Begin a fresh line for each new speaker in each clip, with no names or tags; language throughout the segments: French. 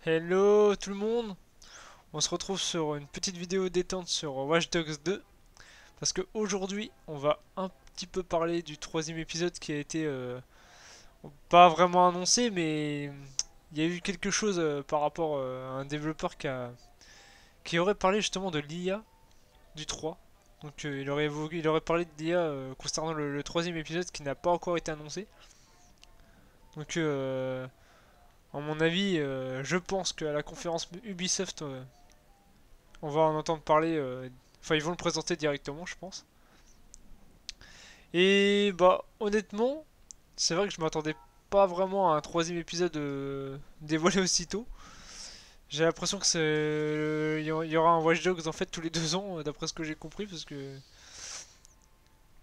Hello tout le monde, on se retrouve sur une petite vidéo détente sur Watch Dogs 2 parce que aujourd'hui on va un petit peu parler du troisième épisode qui a été pas vraiment annoncé, mais il y a eu quelque chose par rapport à un développeur qui aurait parlé justement de l'IA du 3. Donc il aurait parlé de l'IA concernant le troisième épisode qui n'a pas encore été annoncé. Donc à mon avis, je pense qu'à la conférence Ubisoft on va en entendre parler. Enfin, ils vont le présenter directement, je pense. Et bah, honnêtement, c'est vrai que je m'attendais pas vraiment à un troisième épisode dévoilé aussitôt. J'ai l'impression que il y aura un Watch Dogs en fait tous les 2 ans, d'après ce que j'ai compris, parce que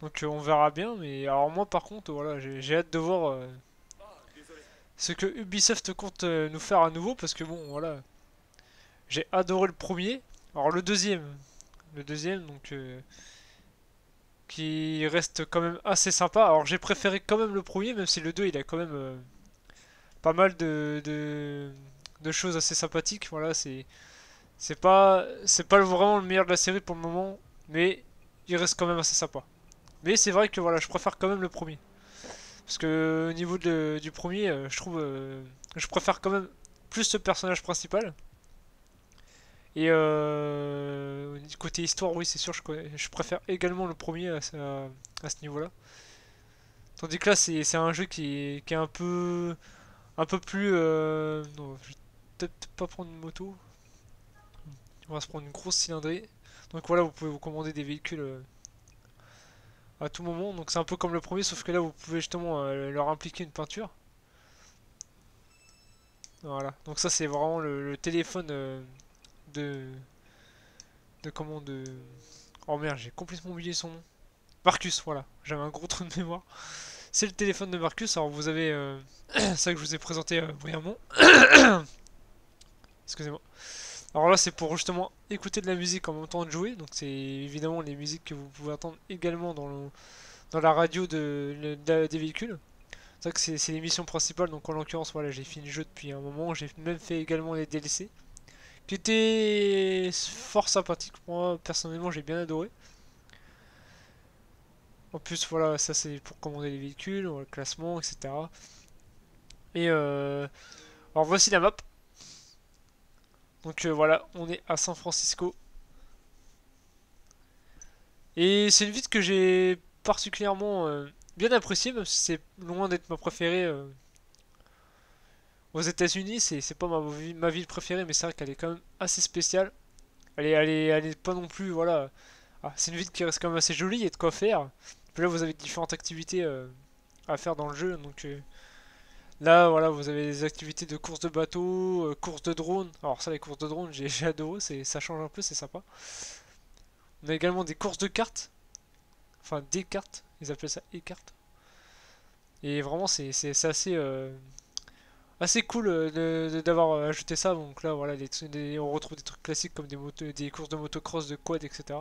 donc on verra bien. Mais alors moi, par contre, voilà, j'ai hâte de voir ce que Ubisoft compte nous faire à nouveau, parce que bon, voilà, j'ai adoré le premier. Alors le deuxième, donc qui reste quand même assez sympa. Alors j'ai préféré quand même le premier, même si le 2 il a quand même pas mal de choses assez sympathiques. Voilà, c'est pas vraiment le meilleur de la série pour le moment, mais il reste quand même assez sympa. Mais c'est vrai que voilà, je préfère quand même le premier. Parce que au niveau du premier, je trouve je préfère quand même plus ce personnage principal. Et côté histoire, oui, c'est sûr, je préfère également le premier à ce niveau-là. Tandis que là, c'est un jeu qui est un peu plus. Non, je vais peut-être pas prendre une moto. On va se prendre une grosse cylindrée. Donc voilà, vous pouvez vous commander des véhicules à tout moment. Donc c'est un peu comme le premier, sauf que là, vous pouvez justement leur impliquer une peinture. Voilà. Donc ça, c'est vraiment le téléphone de, de comment de. Oh merde, j'ai complètement oublié son nom. Marcus, voilà. J'avais un gros trou de mémoire. C'est le téléphone de Marcus. Alors vous avez ça que je vous ai présenté brièvement. Excusez-moi. Alors là, c'est pour justement écouter de la musique en même temps de jouer. Donc c'est évidemment les musiques que vous pouvez entendre également dans la radio des véhicules. C'est vrai que c'est les missions principales. Donc en l'occurrence, voilà, j'ai fini le jeu depuis un moment. J'ai même fait également les DLC qui étaient fort sympathiques. Moi, personnellement, j'ai bien adoré. En plus, voilà, ça c'est pour commander les véhicules, le classement, etc. Et alors voici la map. Donc voilà, on est à San Francisco. Et c'est une ville que j'ai particulièrement bien appréciée, même si c'est loin d'être ma préférée aux États-Unis. C'est pas ma ville préférée, mais c'est vrai qu'elle est quand même assez spéciale. Elle est pas non plus, voilà. Ah, c'est une ville qui reste quand même assez jolie, il y a de quoi faire. Puis là, vous avez différentes activités à faire dans le jeu. Donc là, voilà, vous avez des activités de course de bateau, course de drone. Alors ça, les courses de drone, j'ai adoré, ça change un peu, c'est sympa. On a également des courses de cartes, enfin des cartes, ils appellent ça e-cartes. Et vraiment, c'est assez cool d'avoir ajouté ça. Donc là, voilà, on retrouve des trucs classiques comme des courses de motocross, de quad, etc.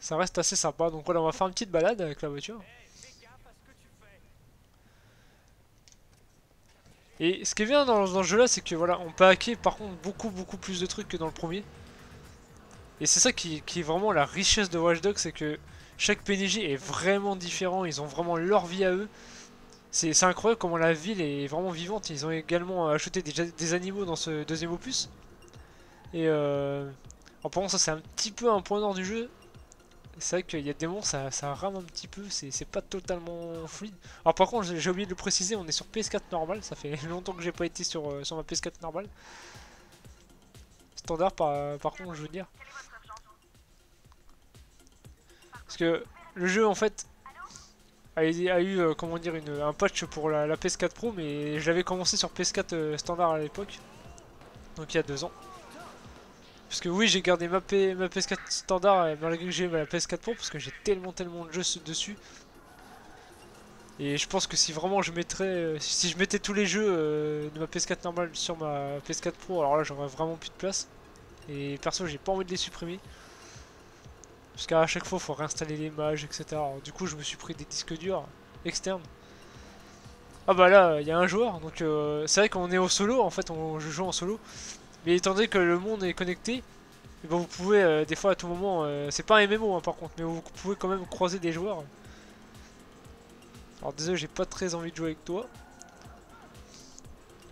Ça reste assez sympa. Donc voilà, on va faire une petite balade avec la voiture. Et ce qui est bien dans ce jeu-là, c'est que voilà, on peut hacker par contre beaucoup plus de trucs que dans le premier. Et c'est ça qui est vraiment la richesse de Watch Dogs, c'est que chaque PNJ est vraiment différent, ils ont vraiment leur vie à eux. C'est incroyable comment la ville est vraiment vivante. Ils ont également ajouté des animaux dans ce deuxième opus. Et en parlant ça, c'est un petit peu un point nord du jeu. C'est vrai qu'il y a des moments ça rame un petit peu, c'est pas totalement fluide. Alors par contre j'ai oublié de le préciser, on est sur PS4 normal, ça fait longtemps que j'ai pas été sur ma PS4 normale. Standard par contre je veux dire. Parce que le jeu en fait a eu comment dire un patch pour la PS4 Pro, mais je l'avais commencé sur PS4 standard à l'époque, donc il y a 2 ans. Parce que oui, j'ai gardé ma PS4 standard malgré que j'ai la PS4 Pro, parce que j'ai tellement de jeux dessus. Et je pense que si vraiment je mettrais, si je mettais tous les jeux de ma PS4 normale sur ma PS4 Pro, alors là j'aurais vraiment plus de place. Et perso, j'ai pas envie de les supprimer. Parce qu'à chaque fois, il faut réinstaller les images, etc. Alors, du coup, je me suis pris des disques durs externes. Ah bah là, il y a un joueur, donc c'est vrai qu'on est au solo, en fait, je joue en solo. Mais étant donné que le monde est connecté, et ben vous pouvez des fois à tout moment, c'est pas un MMO hein, par contre, mais vous pouvez quand même croiser des joueurs. Alors désolé, j'ai pas très envie de jouer avec toi.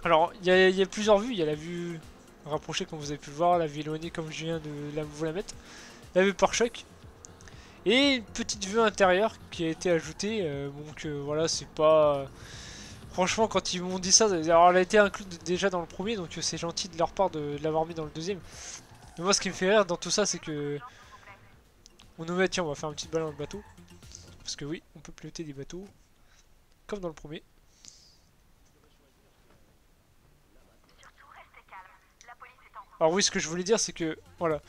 Alors il y a plusieurs vues, il y a la vue rapprochée comme vous avez pu le voir, la vue éloignée comme je viens de vous la mettre, la vue par choc, et une petite vue intérieure qui a été ajoutée, donc voilà c'est pas... Franchement quand ils m'ont dit ça, alors elle a été incluse déjà dans le premier, donc c'est gentil de leur part de l'avoir mis dans le deuxième. Mais moi ce qui me fait rire dans tout ça c'est que... On nous met, tiens on va faire un petit ballon de bateau, parce que oui, on peut piloter des bateaux, comme dans le premier. Alors oui, ce que je voulais dire, c'est que... Voilà.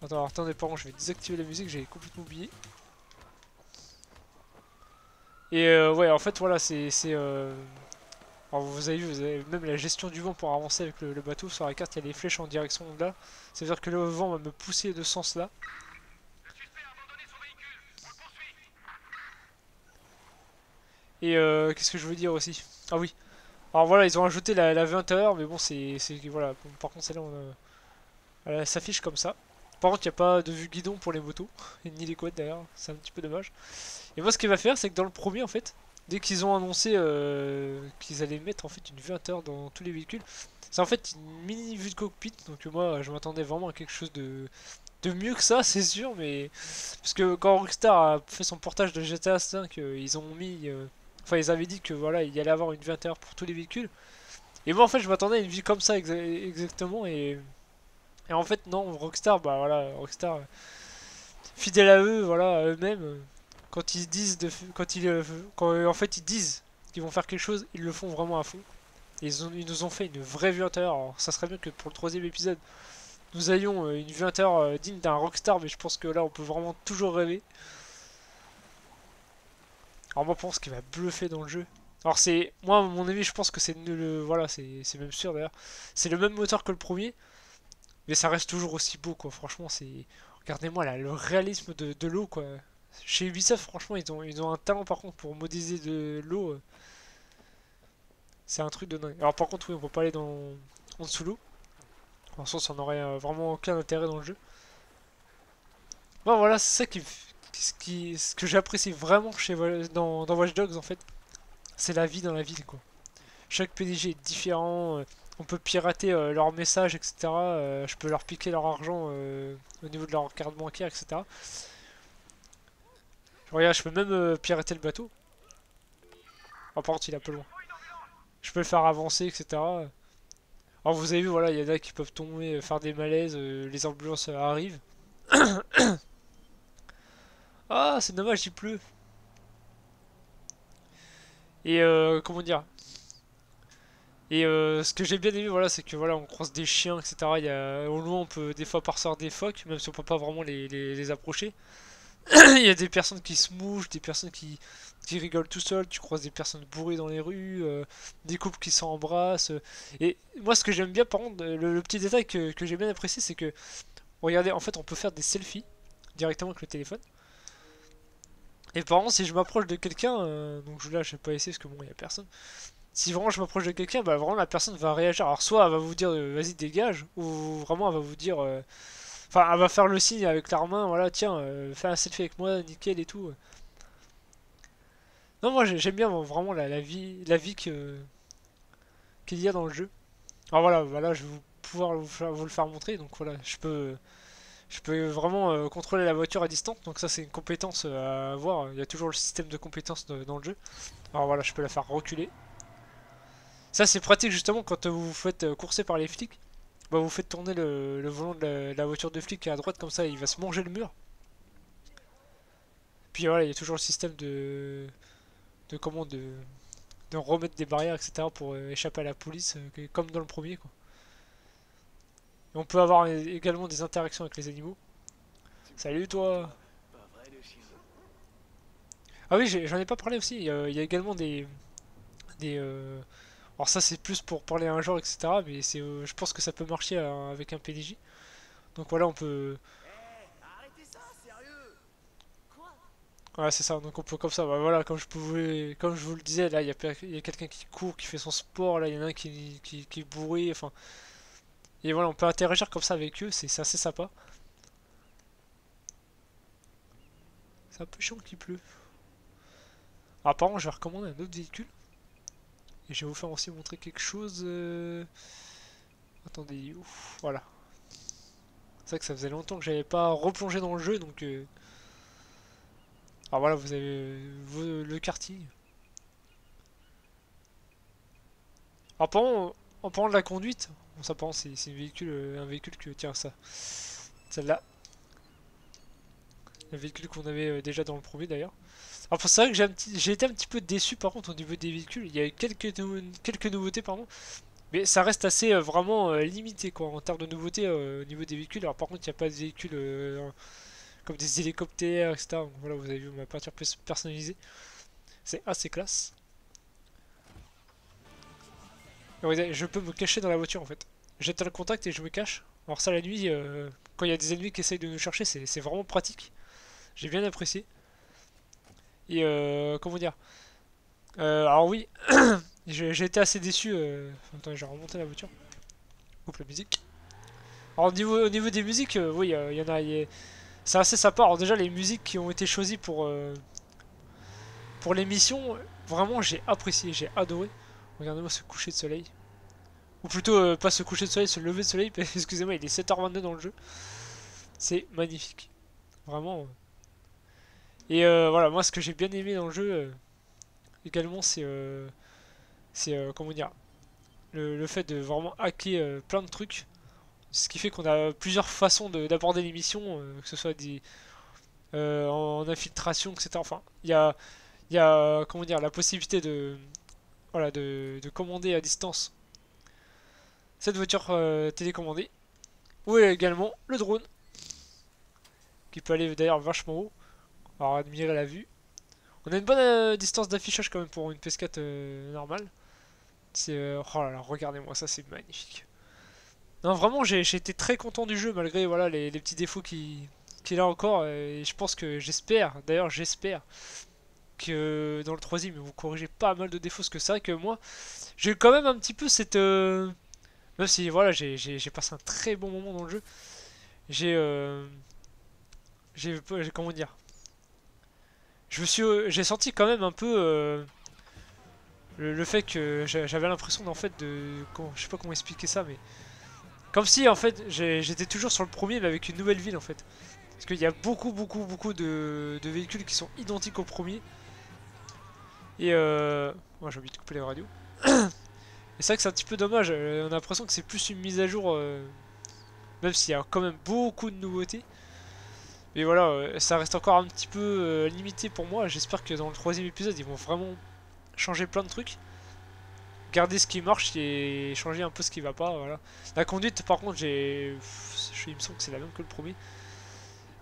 Attends, alors, attendez, par contre, je vais désactiver la musique, j'ai complètement oublié. Et ouais, en fait, voilà, alors vous avez même la gestion du vent pour avancer avec le bateau. Sur la carte, il y a des flèches en direction de là. Ça veut dire que le vent va me pousser de ce sens-là. Et qu'est-ce que je veux dire aussi? Ah oui. Alors voilà, ils ont ajouté la vue intérieure, mais bon, voilà. Bon, par contre, celle-là, elle s'affiche comme ça. Par contre, il n'y a pas de vue guidon pour les motos, et ni les quads d'ailleurs, c'est un petit peu dommage. Et moi, ce qu'il va faire, c'est que dans le premier, en fait, dès qu'ils ont annoncé qu'ils allaient mettre en fait une vue intérieure dans tous les véhicules, c'est en fait une mini vue de cockpit. Donc moi, je m'attendais vraiment à quelque chose de mieux que ça, c'est sûr, mais parce que quand Rockstar a fait son portage de GTA V, ils ont mis, enfin, ils avaient dit que voilà, il y allait avoir une vue intérieure pour tous les véhicules. Et moi, en fait, je m'attendais à une vue comme ça exactement, et en fait, non, Rockstar, bah voilà, Rockstar, fidèle à eux, voilà, à eux-mêmes, quand ils disent quand en fait ils disent qu'ils vont faire quelque chose, ils le font vraiment à fond. Et ils nous ont fait une vraie vue intérieure. Alors, ça serait bien que pour le troisième épisode, nous ayons une vue intérieure digne d'un Rockstar, mais je pense que là, on peut vraiment toujours rêver. Alors moi, pour ce qui m'a bluffé dans le jeu. Alors c'est, moi, à mon avis, je pense que voilà, c'est même sûr d'ailleurs. C'est le même moteur que le premier, mais ça reste toujours aussi beau, quoi. Franchement, c'est, regardez-moi là, le réalisme de l'eau, quoi. Chez Ubisoft, franchement, ils ont un talent par contre pour modéliser de l'eau. C'est un truc de dingue. Alors par contre, oui, on peut pas aller en dessous l'eau. En sens, ça n'aurait vraiment aucun intérêt dans le jeu. Bon, voilà, c'est ça ce que j'apprécie vraiment dans Watch Dogs en fait. C'est la vie dans la ville, quoi. Chaque PDG est différent. On peut pirater leurs messages, etc. Je peux leur piquer leur argent au niveau de leur carte bancaire, etc. Regarde, je peux même pirater le bateau. Oh, par contre, il est un peu loin. Je peux le faire avancer, etc. Alors vous avez vu, voilà, il y en a qui peuvent tomber, faire des malaises, les ambulances arrivent. Ah, c'est dommage, il pleut. Et comment dire? Et ce que j'ai bien aimé, voilà, c'est que voilà, on croise des chiens, etc. Au loin, on peut des fois percevoir des phoques, même si on peut pas vraiment les approcher. Il y a des personnes qui se mouchent, des personnes qui rigolent tout seuls. Tu croises des personnes bourrées dans les rues, des couples qui s'embrassent. Et moi, ce que j'aime bien, par contre, le petit détail que j'ai bien apprécié, c'est que regardez, en fait, on peut faire des selfies directement avec le téléphone. Et par exemple, si je m'approche de quelqu'un, donc là, je vais pas essayer parce que bon, il y a personne. Si vraiment je m'approche de quelqu'un, bah vraiment la personne va réagir. Alors soit elle va vous dire vas-y dégage, ou vraiment elle va vous dire, enfin elle va faire le signe avec la main, voilà tiens, fais un selfie avec moi, nickel et tout. Non moi j'aime bien vraiment la vie qu'il y a dans le jeu. Alors voilà, je vais pouvoir vous le faire montrer. Donc voilà, je peux vraiment contrôler la voiture à distance. Donc ça c'est une compétence à avoir. Il y a toujours le système de compétences dans le jeu. Alors voilà, je peux la faire reculer. Ça c'est pratique justement quand vous vous faites courser par les flics. Bah vous faites tourner le volant de la voiture de flic à droite comme ça, il va se manger le mur. Puis voilà, il y a toujours le système de comment de remettre des barrières, etc. pour échapper à la police, comme dans le premier, quoi. Et on peut avoir également des interactions avec les animaux. Salut toi! Ah oui, j'en ai pas parlé aussi. Il y a également des alors ça c'est plus pour parler à un genre, etc. Mais je pense que ça peut marcher avec un PNJ. Donc voilà, on peut... Ouais, c'est ça, donc on peut comme ça, bah, voilà, comme je vous le disais, là, il y a quelqu'un qui court, qui fait son sport, là, il y en a un qui est bourré, enfin... Et voilà, on peut interagir comme ça avec eux, c'est assez sympa. C'est un peu chiant qu'il pleut. Alors, par contre, je vais recommander un autre véhicule. Et je vais vous faire aussi montrer quelque chose. Attendez, ouf, voilà. C'est vrai que ça faisait longtemps que j'avais pas replongé dans le jeu, donc... Alors voilà, vous avez le karting. Alors, en parlant de la conduite, bon, ça, par contre, c'est un véhicule que... Tiens, ça. Celle-là. Le véhicule qu'on avait déjà dans le premier, d'ailleurs. Alors, c'est vrai que j'ai été un petit peu déçu, par contre, au niveau des véhicules. Il y a eu quelques nouveautés, pardon. Mais ça reste assez vraiment limité quoi en termes de nouveautés au niveau des véhicules. Alors par contre il n'y a pas de véhicules comme des hélicoptères, etc. Donc voilà, vous avez vu ma peinture personnalisée. C'est assez classe. Et ouais, je peux me cacher dans la voiture en fait. J'éteins le contact et je me cache. Alors ça la nuit, quand il y a des ennemis qui essayent de nous chercher, c'est vraiment pratique. J'ai bien apprécié. Et comment dire alors oui, j'ai été assez déçu. Attends, j'ai remonté la voiture. Coupe la musique. Alors au niveau des musiques, oui, il y en a. C'est assez sympa. Alors déjà les musiques qui ont été choisies pour l'émission, vraiment j'ai apprécié, j'ai adoré. Regardez-moi ce coucher de soleil. Ou plutôt pas ce coucher de soleil, ce lever de soleil, excusez-moi, il est 7h22 dans le jeu. C'est magnifique. Vraiment. Et voilà, moi ce que j'ai bien aimé dans le jeu également c'est comment dire, le fait de vraiment hacker plein de trucs. Ce qui fait qu'on a plusieurs façons d'aborder l'émission, que ce soit en infiltration, etc. Enfin, il y a comment dire, la possibilité voilà, de commander à distance cette voiture télécommandée. Ou également le drone, qui peut aller d'ailleurs vachement haut. Alors admirer la vue. On a une bonne distance d'affichage quand même pour une PS4 normale. C'est oh là là, regardez-moi ça, c'est magnifique. Non, vraiment, j'ai été très content du jeu malgré voilà les petits défauts qu'il a encore. Et je pense que d'ailleurs j'espère que dans le troisième ils vont corriger pas mal de défauts. Parce que c'est vrai que moi, j'ai eu quand même un petit peu cette même si voilà, j'ai passé un très bon moment dans le jeu. J'ai comment dire, j'ai senti quand même un peu le fait que j'avais l'impression d'en fait je sais pas comment expliquer ça, mais comme si en fait j'étais toujours sur le premier mais avec une nouvelle ville en fait. Parce qu'il y a beaucoup de véhicules qui sont identiques au premier. Et moi j'ai oublié de couper les radios. Et c'est vrai que c'est un petit peu dommage, on a l'impression que c'est plus une mise à jour, même s'il y a quand même beaucoup de nouveautés. Mais voilà, ça reste encore un petit peu limité pour moi. J'espère que dans le troisième épisode, ils vont vraiment changer plein de trucs. Garder ce qui marche et changer un peu ce qui va pas. Voilà. La conduite, par contre, il me semble que c'est la même que le premier.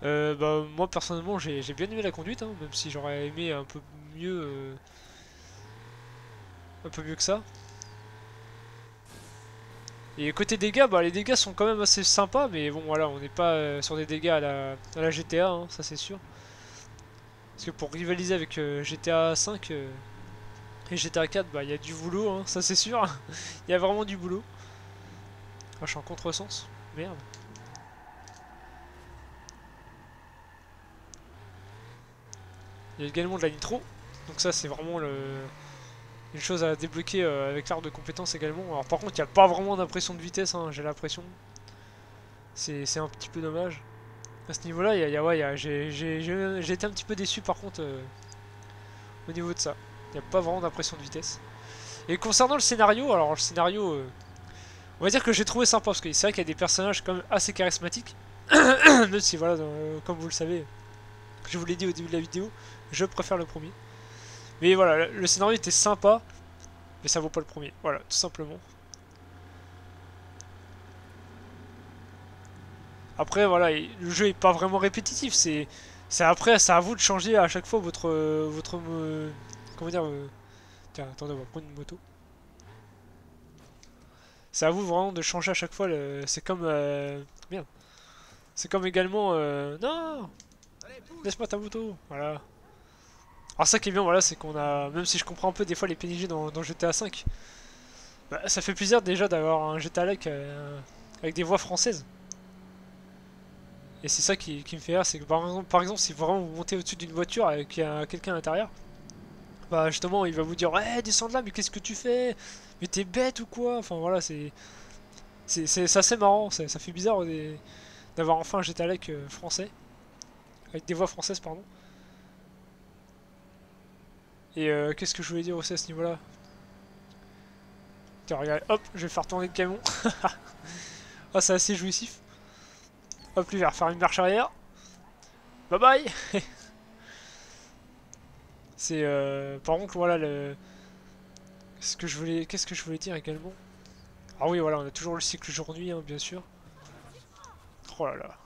Bah, moi personnellement, j'ai bien aimé la conduite, hein, même si j'aurais aimé un peu mieux que ça. Et côté dégâts, bah les dégâts sont quand même assez sympas, mais bon voilà, on n'est pas sur des dégâts à la GTA, hein, ça c'est sûr. Parce que pour rivaliser avec GTA 5 et GTA 4, bah il y a du boulot, hein, ça c'est sûr. Il y a vraiment du boulot. Ah, je suis en contresens, merde. Il y a également de la nitro, donc ça c'est vraiment une chose à débloquer avec l'arbre de compétences également. Alors par contre, il n'y a pas vraiment d'impression de vitesse, hein, j'ai l'impression. C'est un petit peu dommage. À ce niveau-là, ouais, j'ai été un petit peu déçu par contre au niveau de ça. Il n'y a pas vraiment d'impression de vitesse. Et concernant le scénario, alors le scénario, on va dire que j'ai trouvé sympa parce que c'est vrai qu'il y a des personnages quand même assez charismatiques. Même si voilà, comme vous le savez, je vous l'ai dit au début de la vidéo, je préfère le premier. Mais voilà, le scénario était sympa, mais ça vaut pas le premier. Voilà, tout simplement. Après, voilà, le jeu est pas vraiment répétitif. Après, c'est à vous de changer à chaque fois comment dire, tiens, attendez, on va prendre une moto. C'est à vous vraiment de changer à chaque fois. C'est comme, merde. C'est comme également, non, laisse-moi ta moto. Voilà. Alors ça qui est bien, voilà, c'est qu'on a, même si je comprends un peu des fois les PNJ dans GTA V, bah, ça fait plaisir déjà d'avoir un GTA like avec des voix françaises. Et c'est ça qui me fait rire, c'est que par exemple, si vraiment vous montez au-dessus d'une voiture et qu'il y a quelqu'un à l'intérieur, bah justement il va vous dire ouais descends de là mais qu'est-ce que tu fais? Mais t'es bête ou quoi? Enfin voilà c'est assez marrant, ça fait bizarre d'avoir enfin un GTA like français, avec des voix françaises pardon. Et qu'est-ce que je voulais dire aussi à ce niveau-là? Tiens regarde, hop, je vais faire tourner le camion. Ah c'est assez jouissif. Hop lui il va refaire une marche arrière. Bye bye. C'est par contre voilà le qu'est-ce que je voulais dire également? Ah oui voilà on a toujours le cycle jour-nuit hein, bien sûr. Oh là là.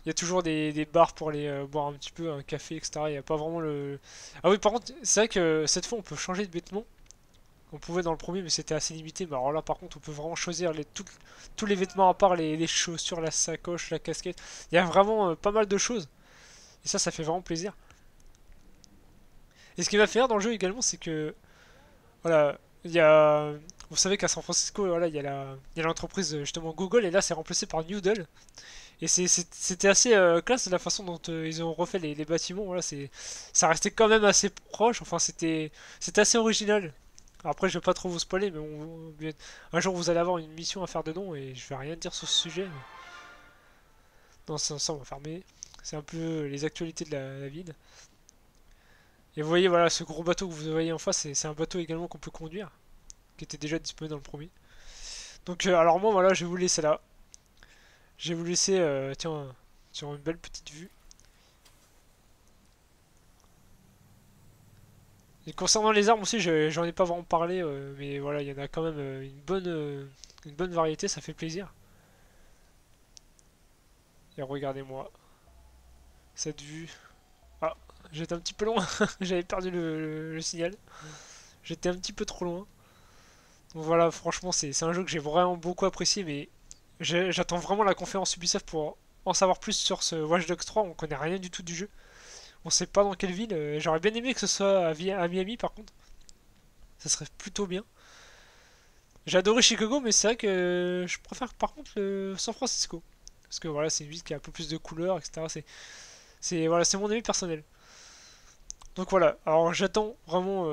Il y a toujours des bars pour aller boire un petit peu, un café, etc. Il n'y a pas vraiment le... Ah oui par contre c'est vrai que cette fois on peut changer de vêtements. On pouvait dans le premier mais c'était assez limité. Mais alors là par contre on peut vraiment choisir tous les vêtements à part les chaussures, la sacoche, la casquette. Il y a vraiment pas mal de choses. Et ça fait vraiment plaisir. Et ce qui m'a fait rire dans le jeu également c'est que voilà, il y a. Vous savez qu'à San Francisco, voilà, il y a l'entreprise justement Google, et là c'est remplacé par Noodle. Et c'était assez classe la façon dont ils ont refait les bâtiments. Voilà, ça restait quand même assez proche. Enfin, c'était assez original. Après, je vais pas trop vous spoiler, mais un jour vous allez avoir une mission à faire dedans, et je vais rien dire sur ce sujet. Non, ça on va fermer. C'est un peu les actualités de la ville. Et vous voyez, voilà, ce gros bateau que vous voyez en face, c'est un bateau également qu'on peut conduire, qui était déjà disponible dans le premier. Donc, alors moi, voilà, je vais vous laisser là. Je vais vous laisser, tiens, sur une belle petite vue. Et concernant les armes aussi, j'en ai pas vraiment parlé, mais voilà, il y en a quand même une bonne variété, ça fait plaisir. Et regardez-moi, cette vue. Ah, j'étais un petit peu loin, j'avais perdu le signal. J'étais un petit peu trop loin. Donc voilà, franchement, c'est un jeu que j'ai vraiment beaucoup apprécié, mais j'attends vraiment la conférence Ubisoft pour en savoir plus sur ce Watch Dogs 3. On connaît rien du tout du jeu. On sait pas dans quelle ville. J'aurais bien aimé que ce soit à Miami par contre. Ça serait plutôt bien. J'ai adoré Chicago, mais c'est vrai que je préfère par contre le San Francisco. Parce que voilà, c'est une ville qui a un peu plus de couleurs, etc. Voilà, c'est mon avis personnel. Donc voilà, alors j'attends vraiment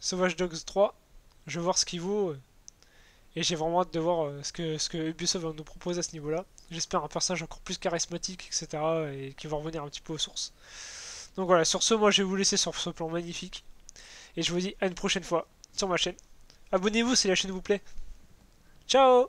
ce Watch Dogs 3. Je vais voir ce qu'il vaut. Et j'ai vraiment hâte de voir ce que Ubisoft va nous proposer à ce niveau-là. J'espère un personnage encore plus charismatique, etc. Et qui va revenir un petit peu aux sources. Donc voilà, sur ce, moi je vais vous laisser sur ce plan magnifique. Et je vous dis à une prochaine fois sur ma chaîne. Abonnez-vous si la chaîne vous plaît. Ciao!